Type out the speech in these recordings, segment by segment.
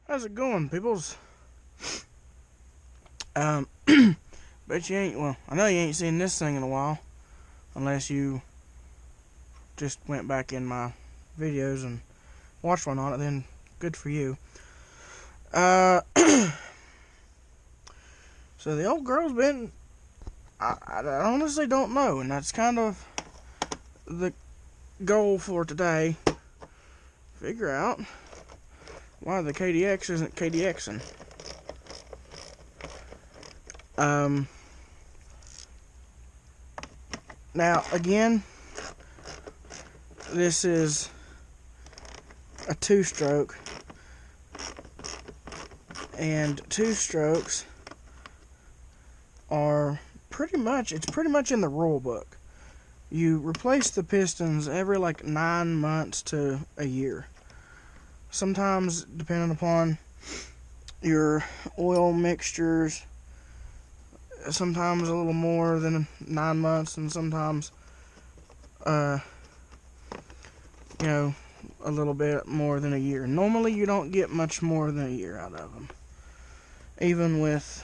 How's it going, peoples? Bet you ain't, well, I know you ain't seen this thing in a while. Unless you just went back in my videos and watched one on it, then good for you. So the old girl's been, I honestly don't know, and that's kind of the goal for today. Figure out why the KDX isn't KDXing. Now, again, this is a two-stroke, and two-strokes are pretty much in the rule book. You replace the pistons every like 9 months to a year. Sometimes, depending upon your oil mixtures, sometimes a little more than 9 months, and sometimes a little bit more than a year. Normally you don't get much more than a year out of them, even with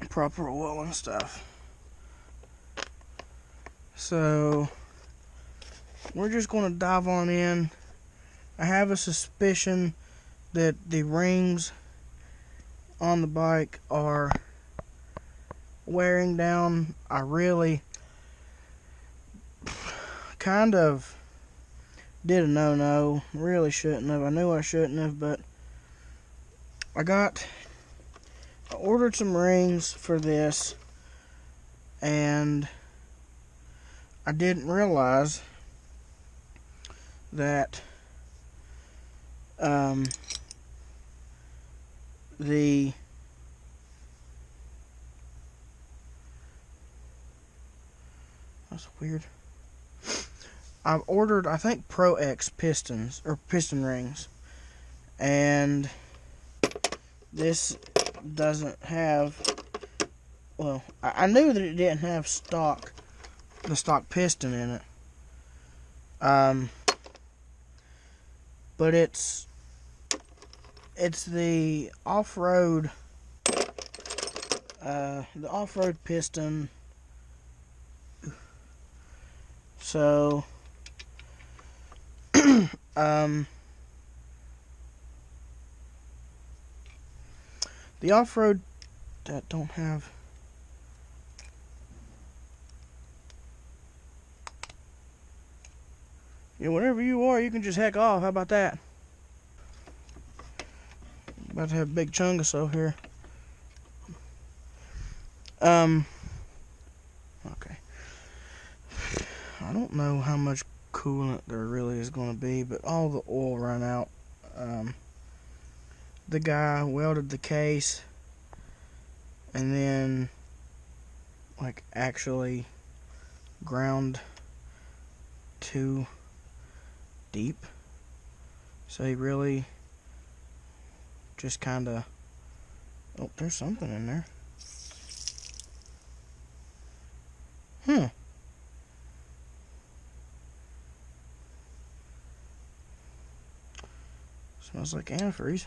proper oil and stuff. So we're just going to dive on in. I have a suspicion that the rings on the bike are wearing down. I really kind of did a no-no. Really shouldn't have. I knew I shouldn't have, but I ordered some rings for this, and I didn't realize that that's weird. I've ordered, I think, Pro X pistons, or piston rings, and this doesn't have, well, I knew that it didn't have the stock piston in it, but it's the off-road piston. So the off-road that don't have, whatever you are, you can just heck off. How about that? About to have a big chungus here. Okay. I don't know how much coolant there really is going to be, but all the oil ran out. The guy welded the case and then like actually ground too deep, so he really just kind of, oh, there's something in there. Smells like antifreeze.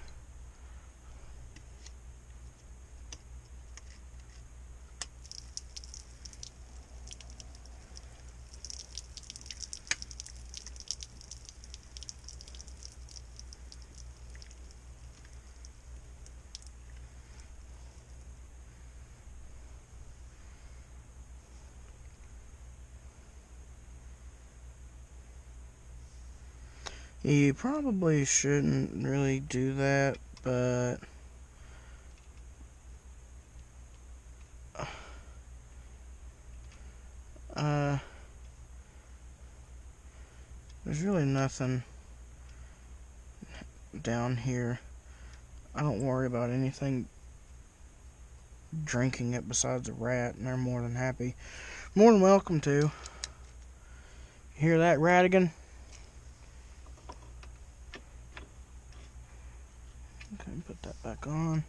You probably shouldn't really do that, but there's really nothing down here. I don't worry about anything drinking it besides a rat, and they're more than welcome to. You hear that, Radigan? Okay, put that back on.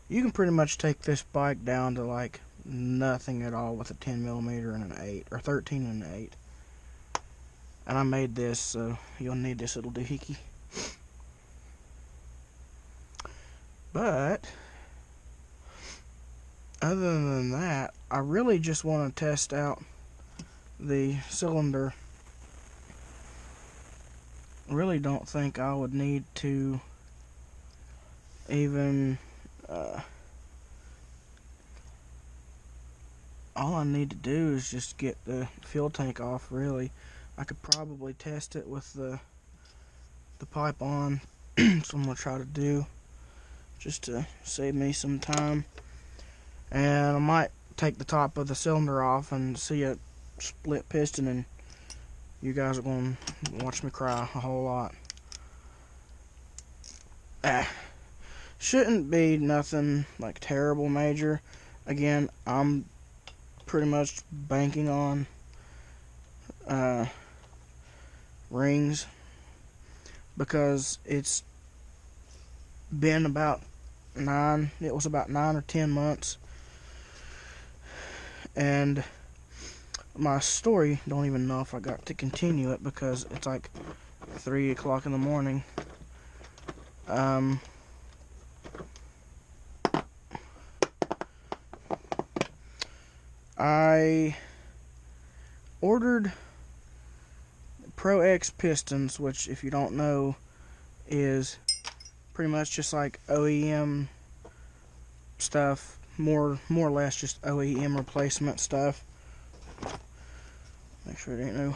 You can pretty much take this bike down to like nothing at all with a 10mm and an 8, or 13 and an 8. And I made this, so you'll need this little doohickey. But other than that, I really just want to test out the cylinder. Really don't think I would need to even all I need to do is just get the fuel tank off. Really, I could probably test it with the pipe on. So I'm gonna try to do, just to save me some time. And I might take the top of the cylinder off and see a split piston, and you guys are going to watch me cry a whole lot. Shouldn't be nothing like terrible major. Again, I'm pretty much banking on rings, because it's been about 9 or 10 months, and my story, don't even know if I got to continue it because it's like 3 o'clock in the morning. I ordered Pro X pistons, which, if you don't know, is pretty much just like OEM stuff, more or less just OEM replacement stuff. Make sure there ain't no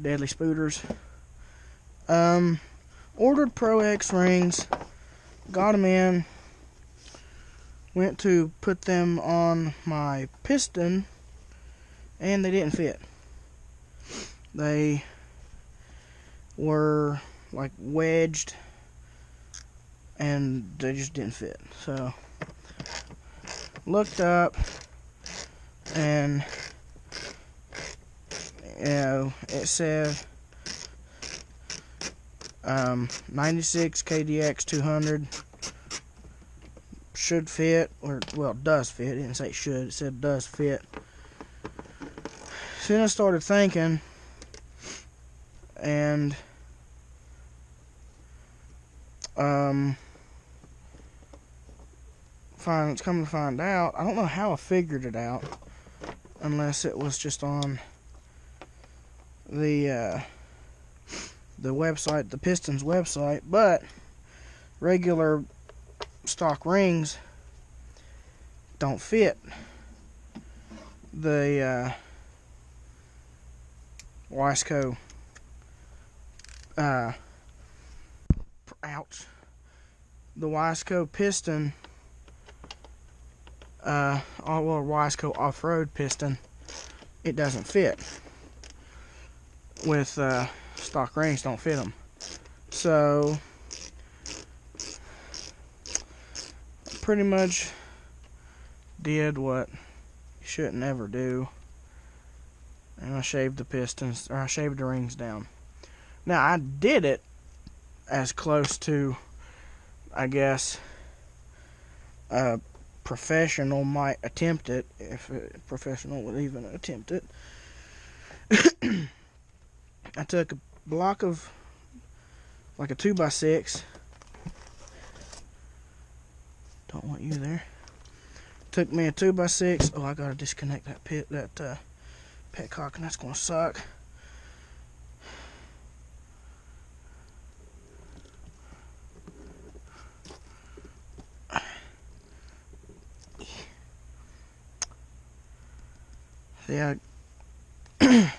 deadly spooters. Ordered Pro X rings, got them in, went to put them on my piston, and they didn't fit. They were like wedged, and they just didn't fit. So looked up, and it said 96 KDX 200 should fit, or well, does fit. It didn't say should, it said does fit. So then I started thinking, and it's coming to find out, I don't know how I figured it out, unless it was just on the website, the Pistons website, but regular stock rings don't fit the Wiseco the Wiseco piston, Wiseco off-road piston, it doesn't fit with stock rings, don't fit them. So pretty much did what you shouldn't ever do, and I shaved the pistons, or I shaved the rings down. Now, I did it as close to, I guess, a professional might attempt it, if a professional would even attempt it. I took a block of, like a 2x6. Don't want you there. Took me a 2x6. Oh, I gotta disconnect that petcock, and that's gonna suck. Yeah, I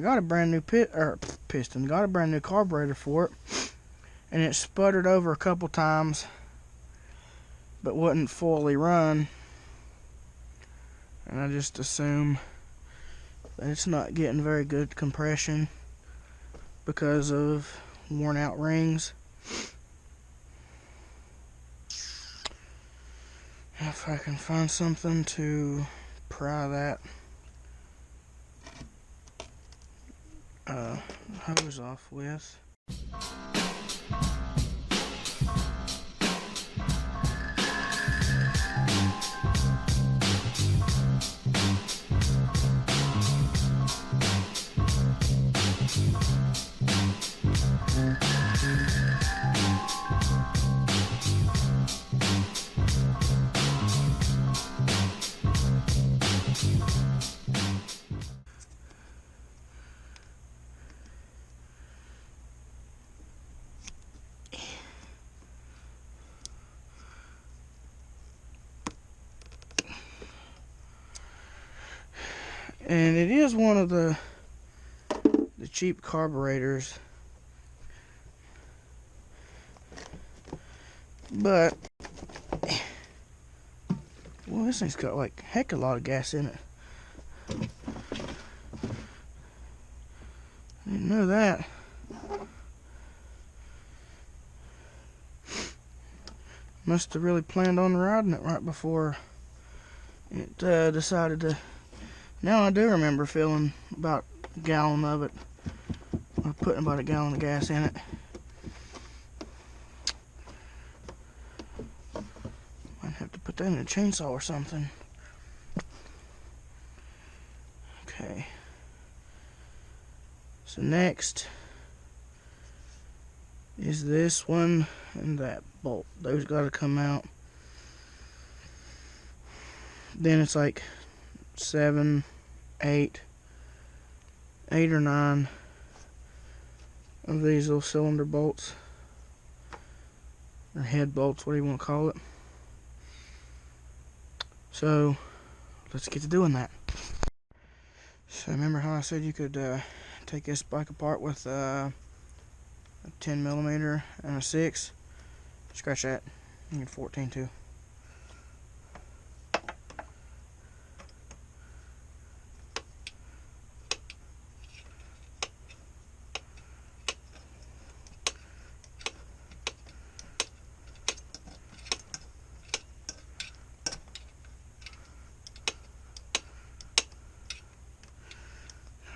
got a brand new piston. Got a brand new carburetor for it, and it sputtered over a couple times, but wouldn't fully run. And I just assume that it's not getting very good compression because of worn out rings. If I can find something to pry that hose off with. And it is one of the cheap carburetors, but well, this thing's got like heck a lot of gas in it. I didn't know that. Must have really planned on riding it right before it decided to. Now I do remember filling about a gallon of it, or putting about a gallon of gas in it. Might have to put that in a chainsaw or something. Okay. So next is this one and that bolt. Those got to come out. Then it's like 7, 8 or 9 of these little cylinder bolts, or head bolts, whatever you want to call it. So let's get to doing that. So remember how I said you could take this bike apart with a 10mm and a 6? Scratch that. You get 14 too.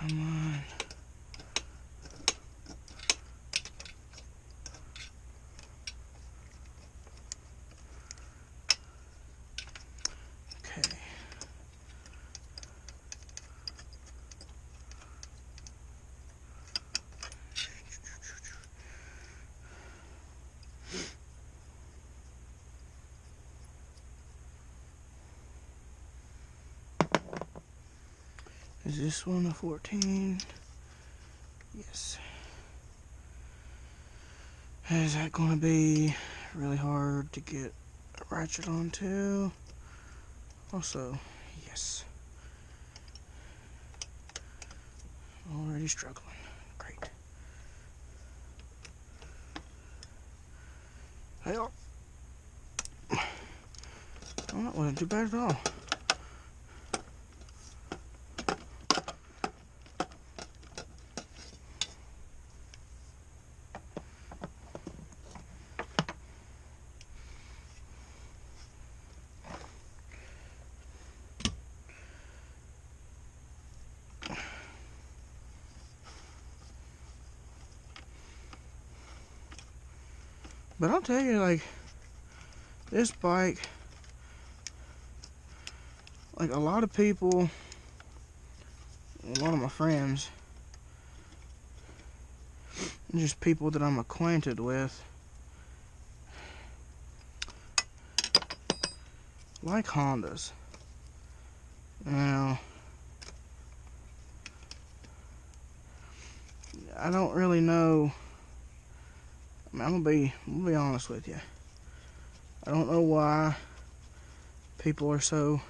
Come on. Okay. Is this one a 14? Yes. Is that going to be really hard to get a ratchet onto? Also, yes. Already struggling. Great. Hey, oh, that wasn't too bad at all. But I'll tell you, like, this bike, like a lot of people, a lot of my friends, just people that I'm acquainted with, like Hondas. Now, I don't really know. I mean, I'm gonna be honest with you. I don't know why people are so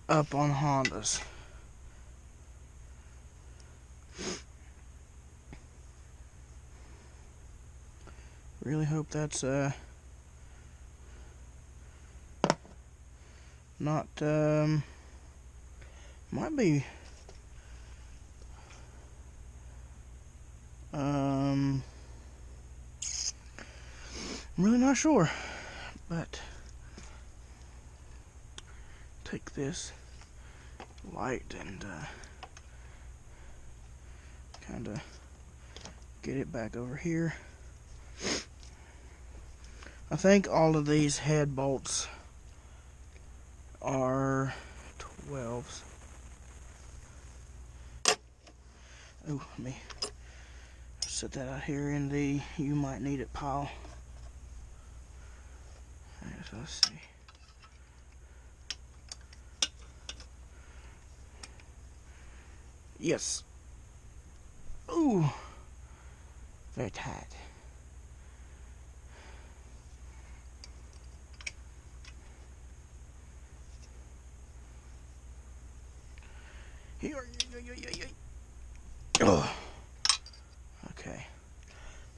up on Hondas. Really hope that's not might be I'm really not sure, but take this light and kind of get it back over here. I think all of these head bolts are 12s. Oh, let me set that out here in the you might need it pile. Alright, so let's see. Yes. Ooh, very tight.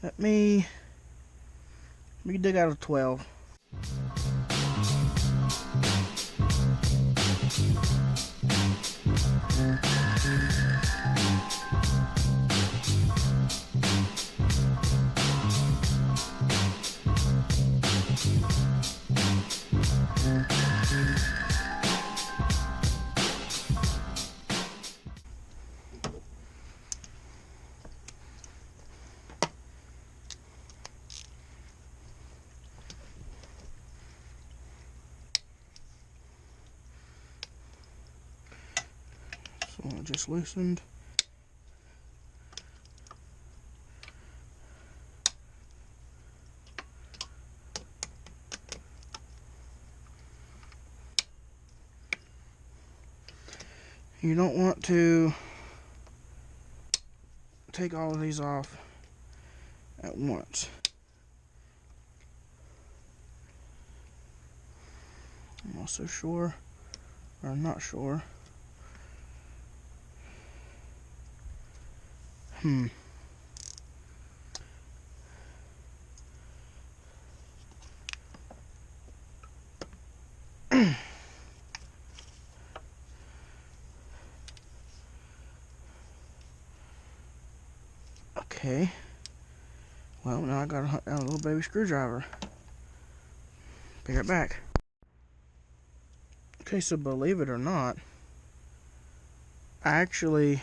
Let me dig out a 12. So it just loosened. You don't want to take all of these off at once. I'm also sure, or not sure. Okay. Well, now I gotta hunt down a little baby screwdriver. Be right back. Okay, so believe it or not, I actually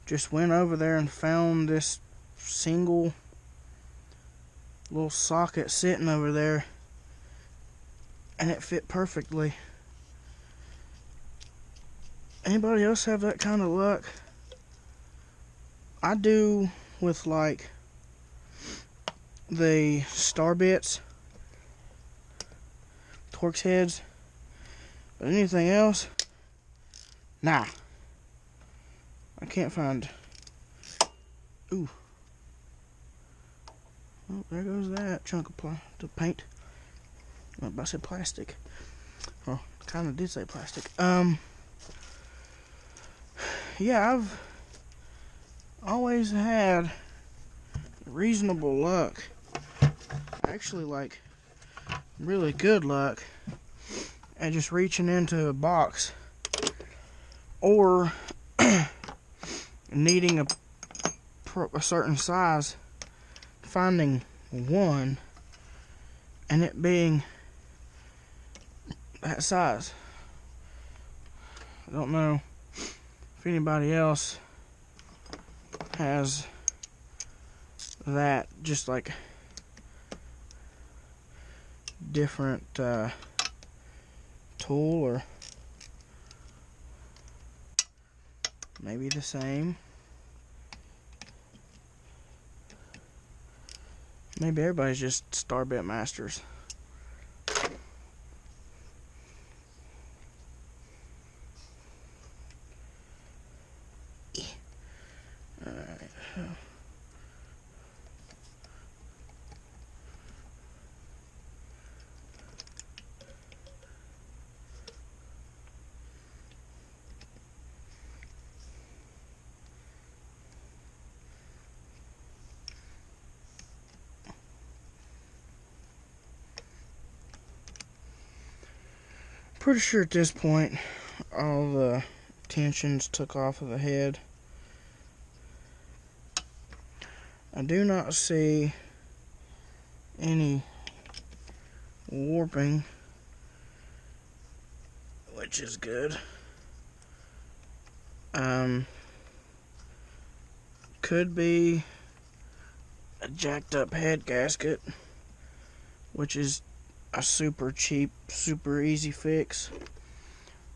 just went over there and found this single little socket sitting over there, and it fit perfectly. Anybody else have that kind of luck? I do with like the star bits, Torx heads, but anything else, nah. I can't find. Ooh. Oh, there goes that chunk of the paint. I said plastic. Well, kind of did say plastic. Yeah, I've always had reasonable luck. Actually, like, really good luck at just reaching into a box or needing a certain size, finding one and it being that size. I don't know if anybody else has that, just like different tool, or maybe the same. Maybe everybody's just star bit masters. Alright. Pretty sure at this point all the tensions took off of the head. I do not see any warping, which is good. Could be a jacked up head gasket, which is a super cheap, super easy fix.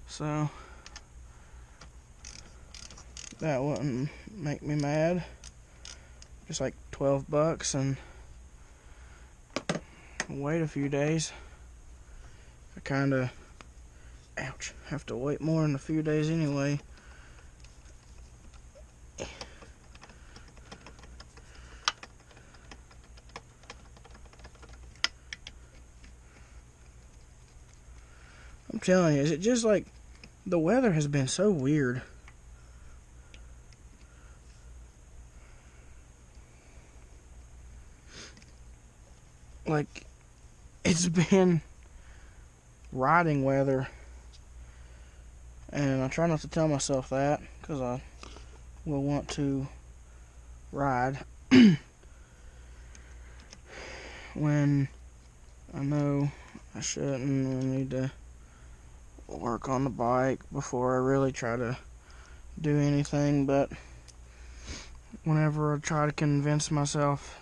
So that wouldn't make me mad. Just like $12, and wait a few days. I kinda, ouch, have to wait more than a few days anyway. I'm telling you, is it just like the weather has been so weird? like, it's been riding weather, and I try not to tell myself that because I will want to ride when I know I shouldn't. I need to work on the bike before I really try to do anything. But whenever I try to convince myself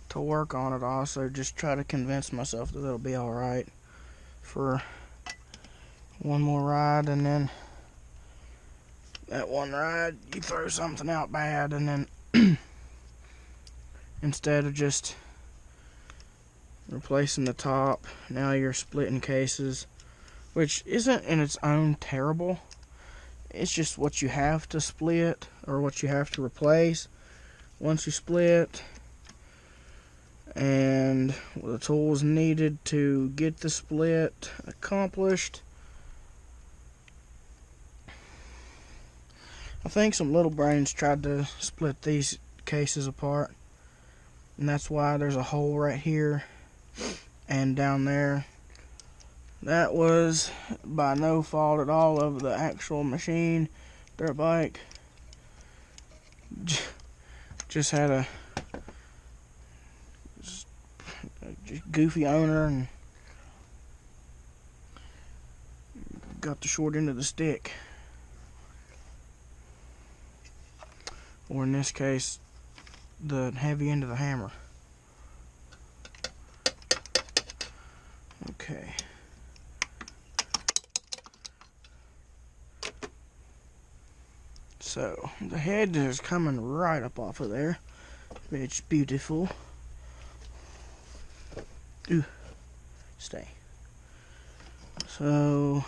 to work on it, I also just try to convince myself that it'll be alright for one more ride, and then that one ride you throw something out bad, and then instead of just replacing the top, now you're splitting cases, which isn't in its own terrible. It's just what you have to split, or what you have to replace once you split, and the tools needed to get the split accomplished. I think some little brains tried to split these cases apart, and that's why there's a hole right here and down there. That was by no fault at all of the actual machine. Dirt bike just had a goofy owner and got the short end of the stick, or in this case the heavy end of the hammer. Okay, so the head is coming right up off of there. It's beautiful. Ooh, stay. So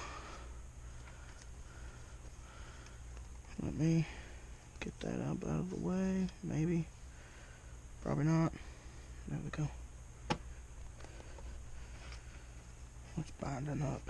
let me get that out of the way. Maybe, probably not. There we go. It's binding up.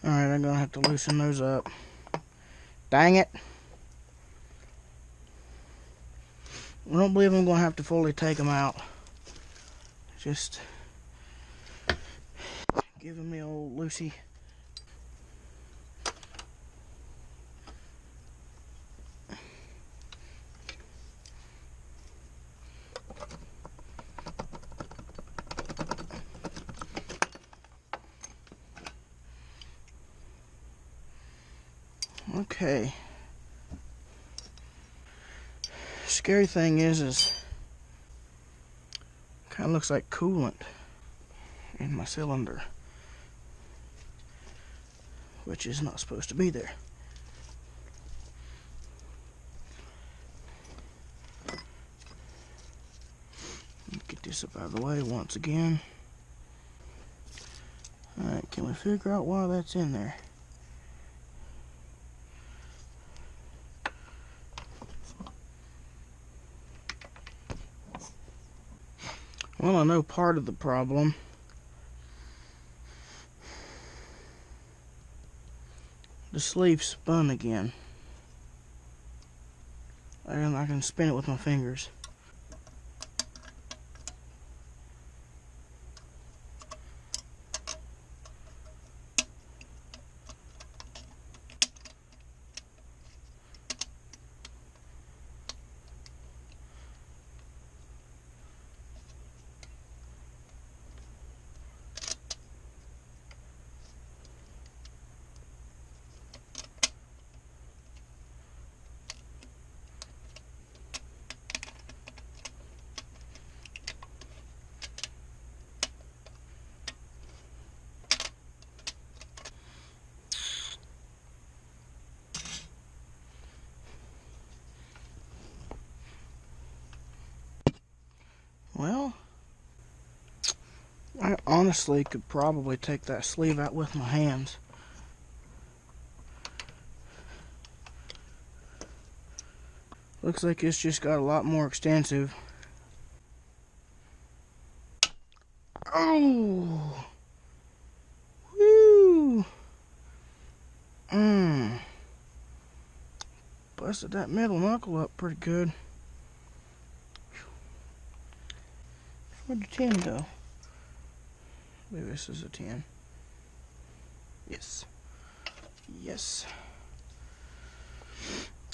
Alright, I'm gonna have to loosen those up. Dang it. I don't believe I'm gonna have to fully take them out. Just giving me old Lucy. Okay. Scary thing is kind of looks like coolant in my cylinder, which is not supposed to be there. Get this up out of the way once again. Alright, can we figure out why that's in there? Well, I know part of the problem. The sleeve spun again. I can spin it with my fingers. honestly could probably take that sleeve out with my hands. Looks like it's just got a lot more extensive. Oh! Woo! Busted that middle knuckle up pretty good. Where'd the 10 go? Maybe this is a 10. Yes. Yes.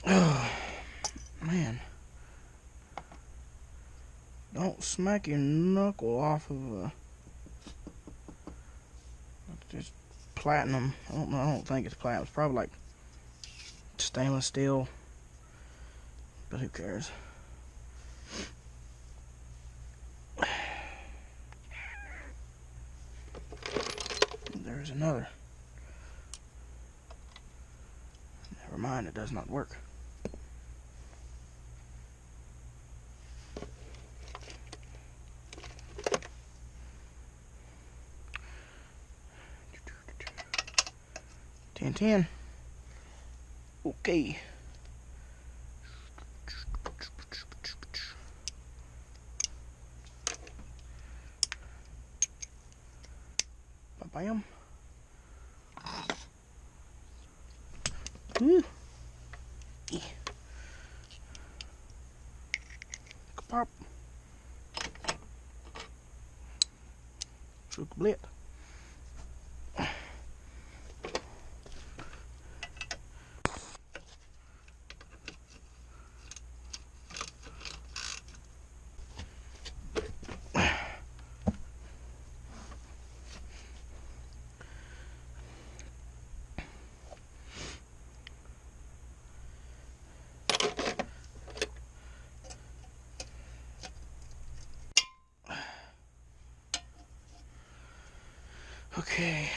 Oh, man. Don't smack your knuckle off of this platinum. I don't think it's platinum. It's probably like stainless steel. But who cares? There's another. Never mind, it does not work. Ten. Okay. Bam. Woo. Pop. Blit. Okay.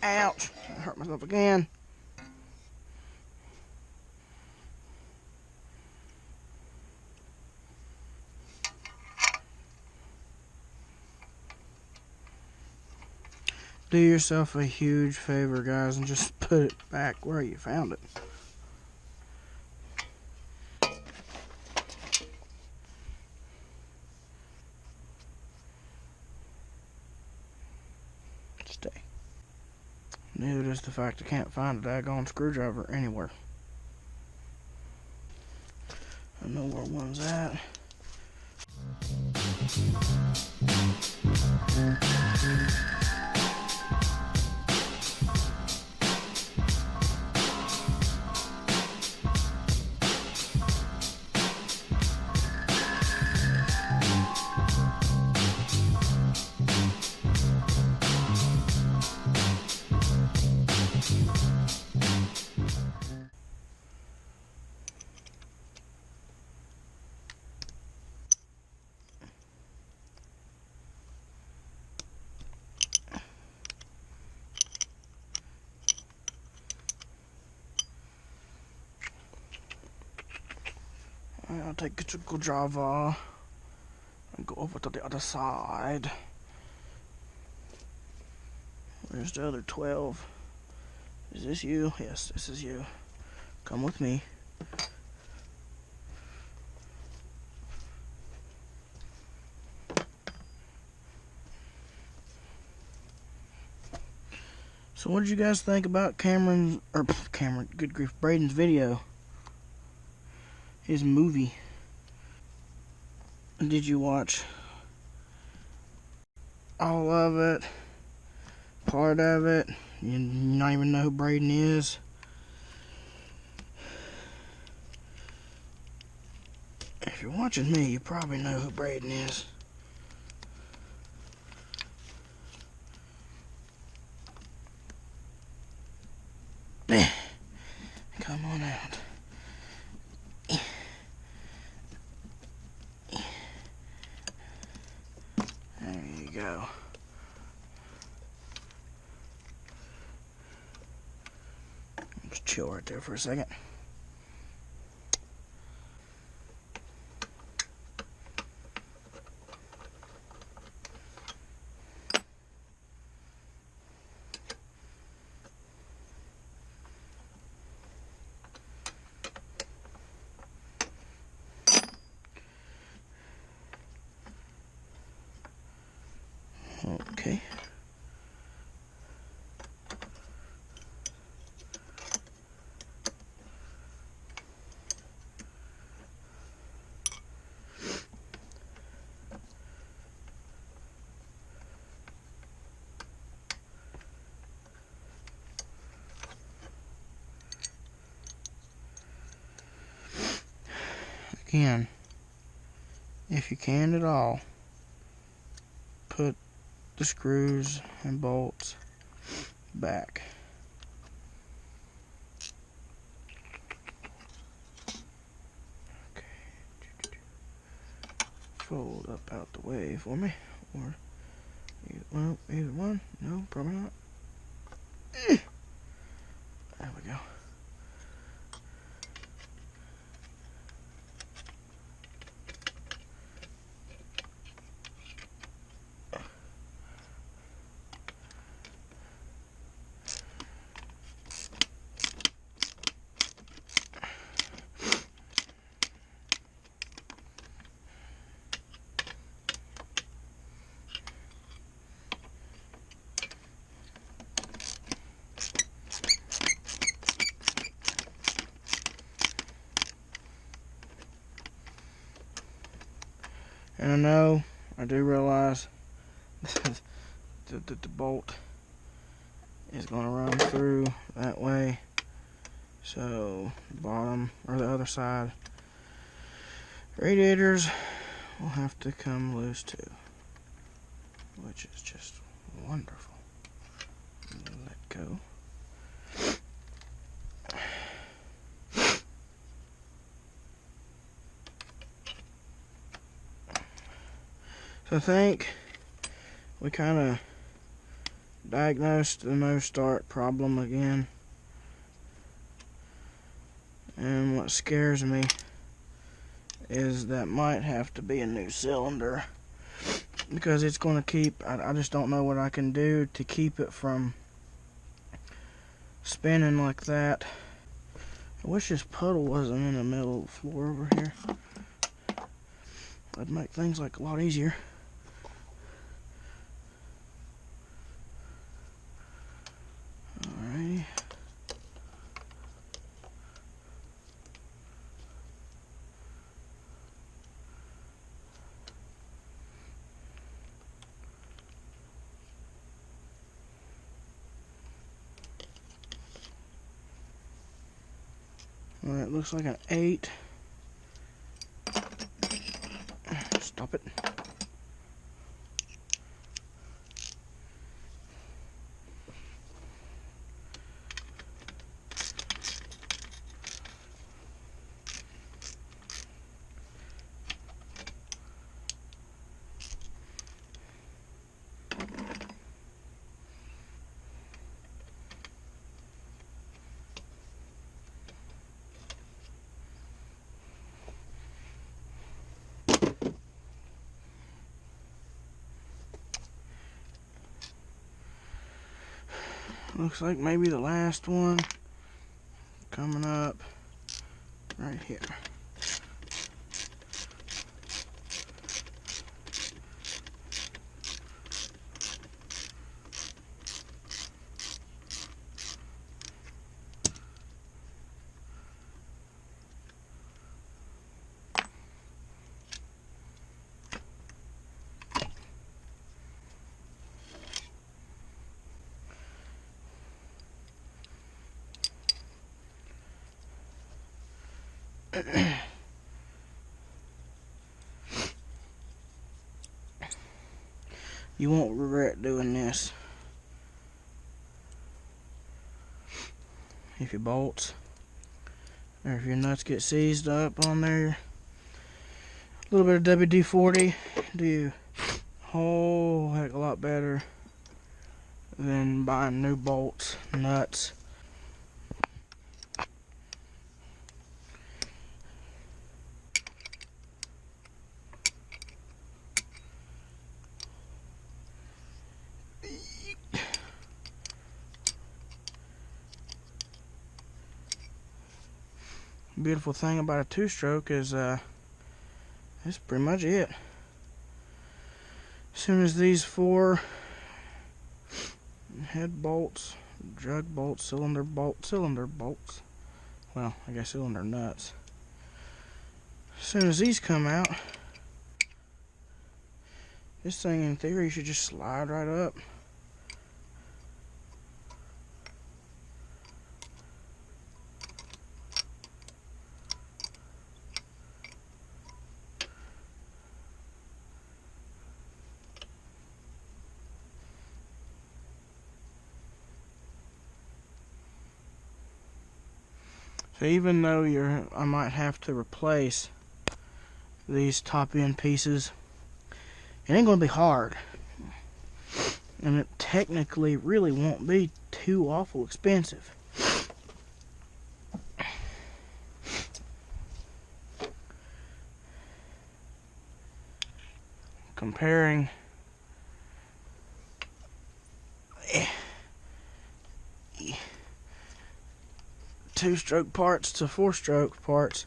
Ouch. I hurt myself again. Do yourself a huge favor, guys, and just put it back where you found it. Stay. Neither does the fact I can't find a daggone screwdriver anywhere. I know where one's at. I'll take the screwdriver and go over to the other side. Where's the other 12? Is this you? Yes, this is you. Come with me. So what did you guys think about Cameron, good grief, Braden's video? His movie. Did you watch all of it? Part of it? You not even know who Braden is? If you're watching me, you probably know who Braden is. Come on out. There you go. Just chill right there for a second. Okay. Again, if you can at all, put the screws and bolts back. Okay. Fold up out the way for me, or either one. No, probably not. There we go. And I know, I do realize that the bolt is going to run through that way, so the bottom or the other side radiators will have to come loose too, which is just wonderful. Let go. So I think we kind of diagnosed the no start problem again. And what scares me is that might have to be a new cylinder, because it's going to keep, I just don't know what I can do to keep it from spinning like that. I wish this puddle wasn't in the middle of the floor over here. That'd make things like a lot easier. Alrighty. Alright, it looks like an 8. Stop it. Looks like maybe the last one coming up right here. You won't regret doing this. If your bolts or if your nuts get seized up on there, a little bit of WD-40 do you a whole heck of a lot better than buying new bolts, nuts, Beautiful thing about a two-stroke is that's pretty much it. As soon as these 4 head bolts, drug bolts, cylinder bolts, well, I guess cylinder nuts, as soon as these come out, this thing in theory should just slide right up. So even though I might have to replace these top end pieces, it ain't gonna be hard, and it technically really won't be too awful expensive. Comparing two-stroke parts to four-stroke parts,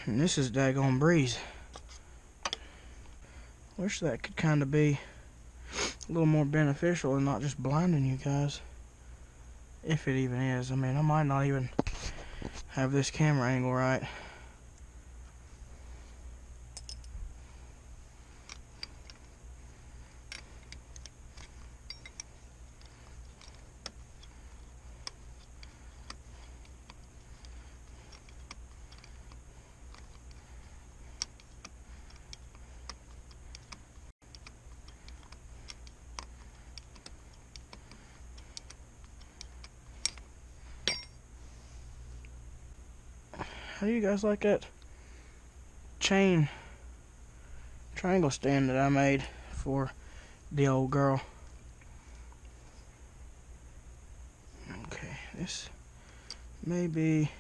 and this is daggone breeze. Wish that could kind of be a little more beneficial and not just blinding you guys, if it even is. I mean, I might not even have this camera angle right. How do you guys like that chain triangle stand that I made for the old girl? Okay, this may be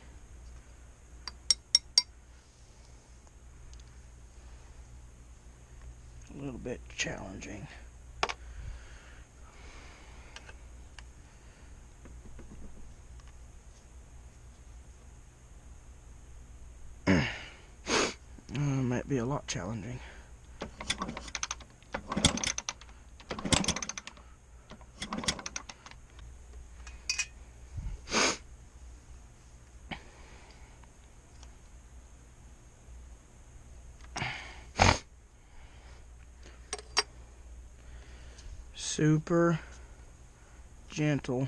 a little bit challenging. Might be a lot challenging. Super gentle.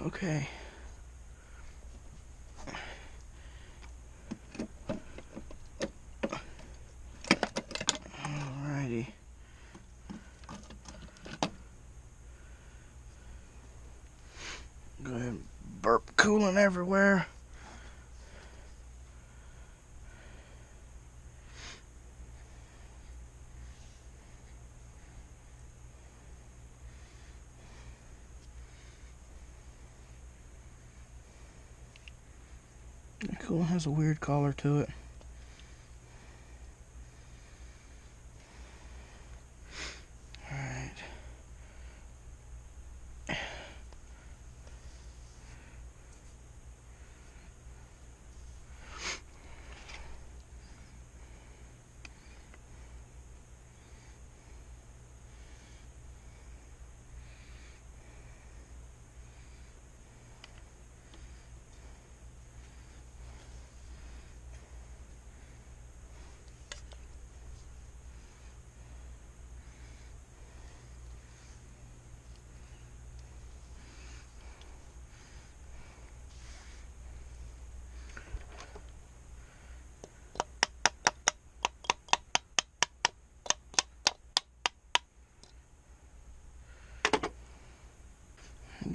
Okay. Alrighty. Go ahead and burp coolant everywhere. The coolant has a weird color to it. Alright.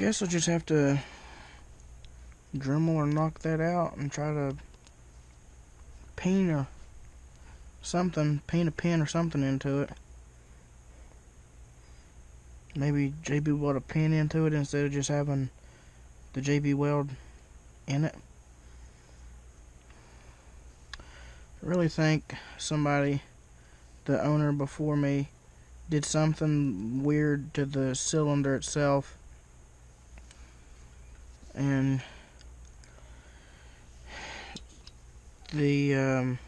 guess I'll just have to Dremel or knock that out and try to paint a pin or something into it. Maybe JB weld a pin into it instead of just having the JB weld in it. I really think somebody, the owner before me, did something weird to the cylinder itself, and the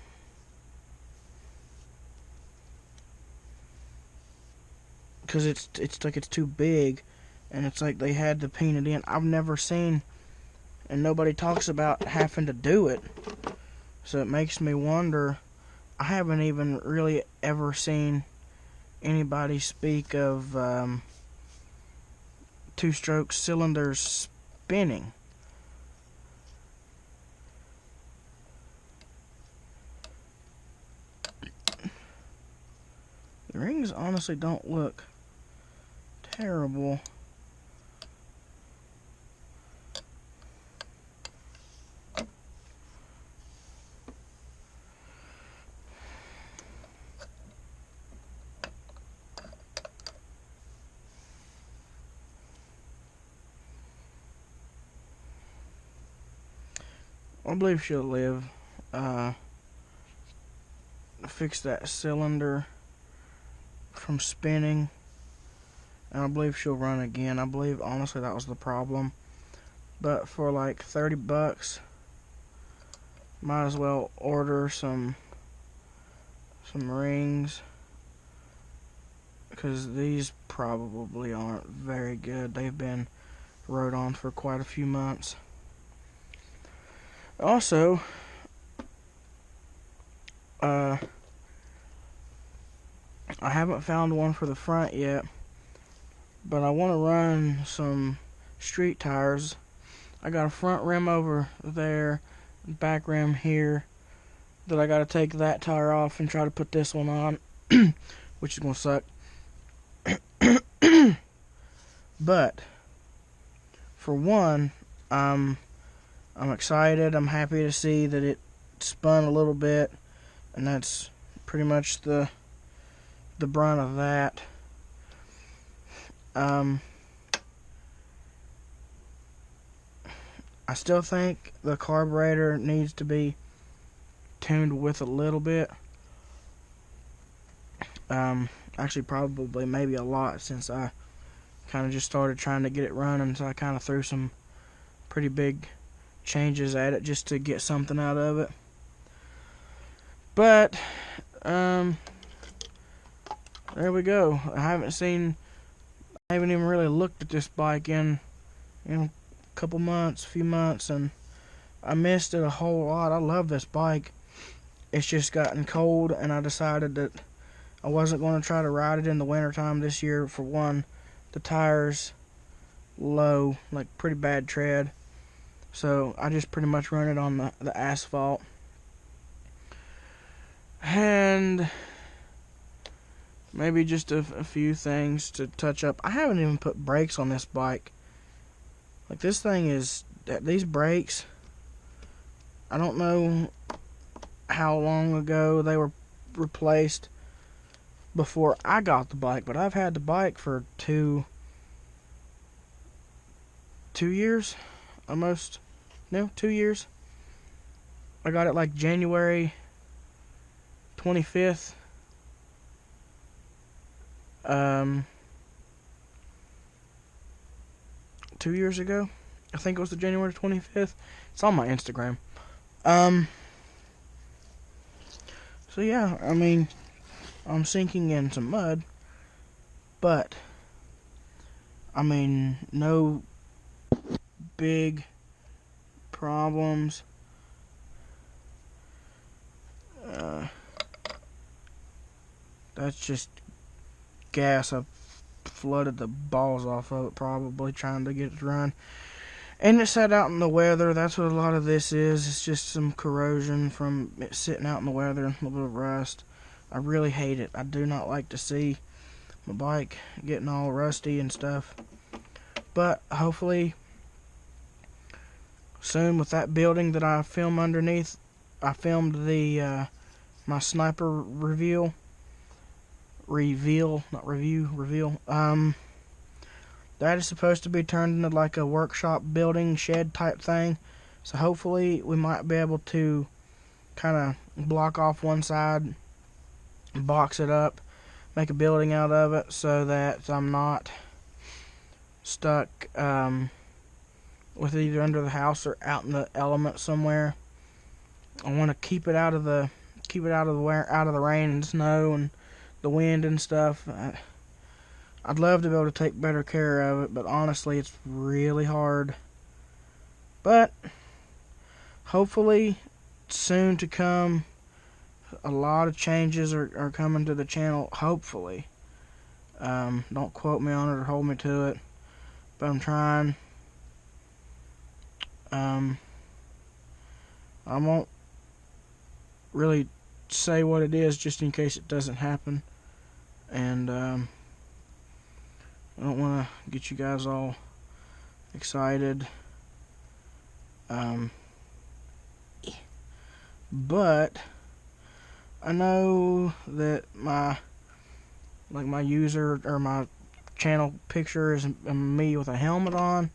because it's like it's too big, and it's like they had to paint it in. I've never seen, and nobody talks about having to do it, so it makes me wonder. I haven't even really ever seen anybody speak of two-stroke cylinders spinning. The rings honestly don't look terrible. I believe she'll live. Fix that cylinder from spinning, and I believe she'll run again. I believe honestly that was the problem, but for like $30, might as well order some rings, because these probably aren't very good. They've been rode on for quite a few months. Also, I haven't found one for the front yet, but I want to run some street tires. I got a front rim over there, back rim here, that I got to take that tire off and try to put this one on, which is going to suck. But for one, I'm excited. I'm happy to see that it spun a little bit, and that's pretty much the brunt of that. I still think the carburetor needs to be tuned with a little bit. Actually, probably maybe a lot, since I kind of just started trying to get it running, so I kind of threw some pretty big changes at it just to get something out of it. But there we go. I haven't even really looked at this bike in a few months, and I missed it a whole lot. I love this bike. It's just gotten cold, and I decided that I wasn't going to try to ride it in the wintertime this year. For one, the tires low, like pretty bad tread, so I just pretty much run it on the asphalt. And maybe just a few things to touch up. I haven't even put brakes on this bike. Like, this thing is, these brakes, I don't know how long ago they were replaced before I got the bike, but I've had the bike for two years, almost. No, 2 years. I got it like January 25th. 2 years ago. I think it was the January 25th. It's on my Instagram. So yeah, I mean, I'm sinking in some mud, but I mean, no big problems. That's just gas. I've flooded the balls off of it, probably trying to get it to run. And it sat out in the weather. That's what a lot of this is. It's just some corrosion from it sitting out in the weather, and a little bit of rust. I really hate it. I do not like to see my bike getting all rusty and stuff. But hopefully soon, with that building that I filmed underneath, I filmed the my sniper reveal, not review, reveal. That is supposed to be turned into like a workshop building shed type thing. So hopefully we might be able to kind of block off one side, box it up, make a building out of it, so that I'm not stuck with it either under the house or out in the elements somewhere. I want to keep it out of the rain and snow and the wind and stuff. I'd love to be able to take better care of it, but honestly, it's really hard. But hopefully, soon to come, a lot of changes are coming to the channel. Hopefully, don't quote me on it or hold me to it, but I'm trying. I won't really say what it is just in case it doesn't happen, and I don't want to get you guys all excited, but I know that my user or my channel picture is me with a helmet on,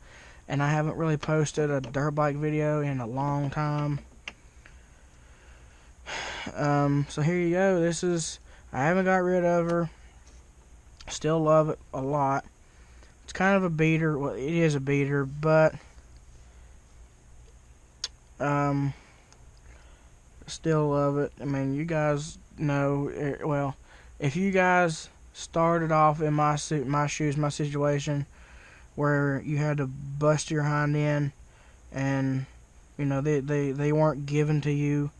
and I haven't really posted a dirt bike video in a long time. So here you go. This is, I haven't got rid of her. Still love it a lot. It's kind of a beater. Well, it is a beater, but still love it. I mean, you guys know, well, if you guys started off in my shoes, my situation, where you had to bust your hind end, and you know they weren't given to you.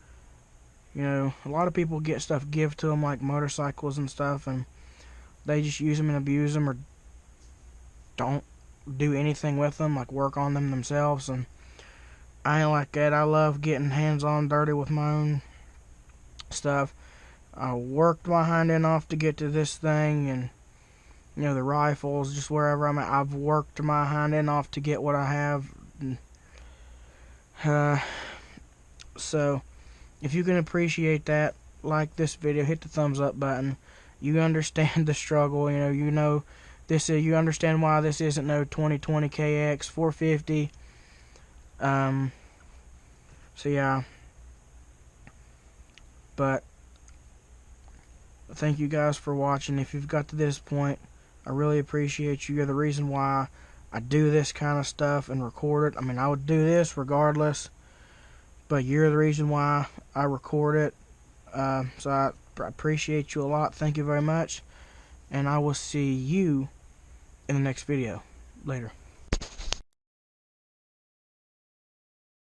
You know, a lot of people get stuff given to them, like motorcycles and stuff, and they just use them and abuse them, or don't do anything with them, like work on them themselves. And I ain't like that. I love getting hands-on dirty with my own stuff. I worked my hind end off to get to this thing, and you know, the rifles, just wherever I'm at, I've worked my hind end off to get what I have. So if you can appreciate that, like this video, hit the thumbs up button. You understand the struggle, you know this is, you understand why this isn't no 2020 KDX 450. So yeah, but thank you guys for watching. If you've got to this point, I really appreciate you. You're the reason why I do this kind of stuff and record it. I mean, I would do this regardless, but you're the reason why I record it. So I appreciate you a lot. Thank you very much, and I will see you in the next video. Later.